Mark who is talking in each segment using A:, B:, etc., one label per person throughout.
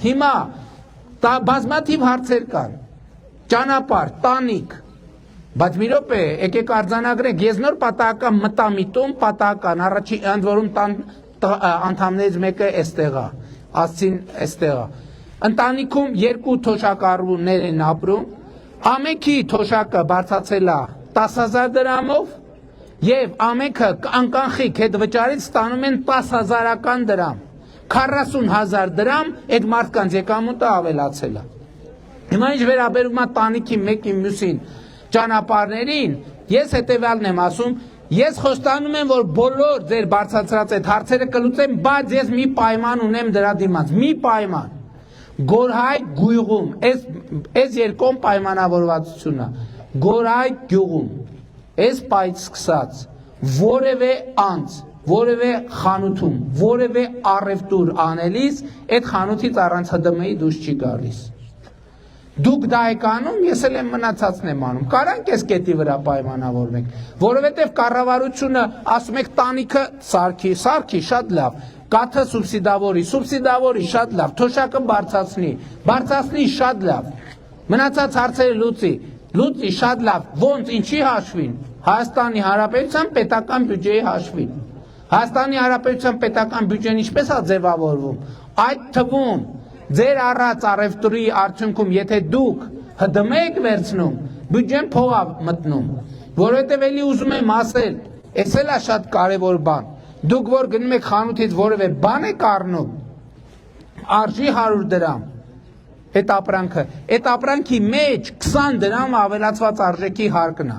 A: Հիմա բազմաթիվ հարցեր կան, ճանապարհ, տանիք, բայց մի րոպե, եկեք արձանագրենք, ես նոր պատահական մտա միտում, պատահական, առաջին ընդ որում տան անդամներից մեկը էստեղ է, ասցին էստեղ է, ընտանիքում երկու թոշակառուներ են ապրում, ամենքի թոշակը բարձրացել է 10,000 դրամով եւ ամենքը անկանխիկ հետ վճարից ստանում են 10,000-ական դրամ, 40,000 դրամ այդ մարդկանց եկամուտը ավելացել է։ Հիմա ինչ վերաբերում է տանիքի մեկին մյուսին ճանապարհներին, ես հետեւյալն եմ ասում, ես խոստանում եմ, որ բոլոր ձեր բարձրացրած այդ հարցերը կլուծեմ, բայց ես մի պայման ունեմ դրա դիմաց, մի պայման։ Գորհայ գյուղում, այս երկում պայմանավորվածությունն է, Գորհայ գյուղում, այս պայծ սկսած, որևէ անձ, որևէ խանութում, որևէ առևտուր անելիս, այդ խանութից առանց ՀԴՄ-ի դուրս չի գալիս։ Դուք դա եք անում, ես էլ եմ մնացածն եմ անում, կարանք այս կետի վրա պայմանավորվենք, որովհետև կառավարությունը ասում եք տանիքը սարքի, շատ լավ, կաթը սուբսիդավորի, շատ լավ, թոշակը բարձրացնի, շատ լավ, մնացած հարցերը լուծի, շատ լավ, ոնց, ինչի հաշվին, Հայաստանի Հանրապետության պետական բյուջեի հաշվին, Հայաստանի Հանրապետության պետական բյուջեն ինչպես է ձևավորվում, այդ թվում ձեր առած առևտրի արդյունքում, եթե դուք ՀԴՄ եք վերցնում, բյուջեն փող է մտնում, որովհետև էլի ուզում եմ ասել, էս էլ է շատ կարևոր բան, դուք որ գնում եք խանութից որևէ բան եք առնում, արժի 100 դրամ, այդ ապրանքի մեջ 20 դրամ ավելացված արժեքի հարկն է,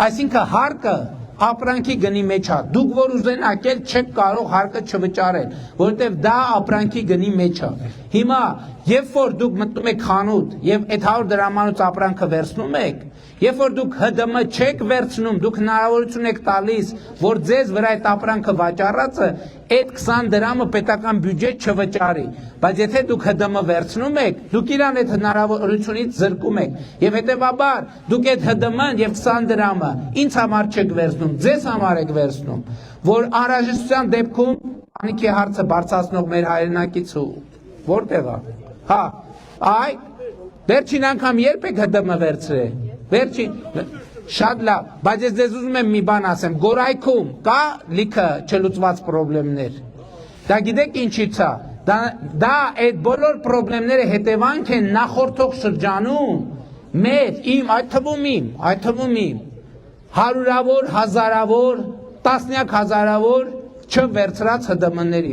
A: այսինքն հարկը ապրանքի գնի մեջ է, դուք որ ուզենաք էլ չեք կարող հարկը չվճարել, որովհետև դա ապրանքի գնի մեջ է։ Հիմա, երբ որ դուք մտնում եք խանութ եւ այդ 100 դրամանոց ապրանքը վերցնում եք, երբ որ դուք ՀԴՄ չեք վերցնում, դուք հնարավորություն եք տալիս, որ ձեզ վրա այդ ապրանքը վաճառածը այդ 20 դրամը պետական բյուջե չվճարի, բայց եթե դուք ՀԴՄ վերցնում եք, դուք իրան այդ հնարավորությունից զրկում եք եւ հետեւաբար դուք այդ ՀԴՄ-ն եւ 20 դրամը ինձ համար չեք վերցնում, ձեզ համար եք վերցնում, որ անհրաժեշտության դեպքում տանիքի հարցը բարձրացնող մեր հայրենակից որտեղ է։ Հա, այ վերջին անգամ երբ եք ՀԴՄ վերցրել։ Վերջին շատ լավ, բայց ես ձեզ ուզում եմ մի բան ասեմ, Գորայքում կա լիքը չլուծված խնդիրներ։ Դա գիտեք ինչից է։ Դա այդ բոլոր խնդիրները հետևանք են նախորդող շրջանում մեր, այդ թվում իմ հարյուրավոր, հազարավոր, տասնյակ հազարավոր չվերցրած ՀԴՄ-ների,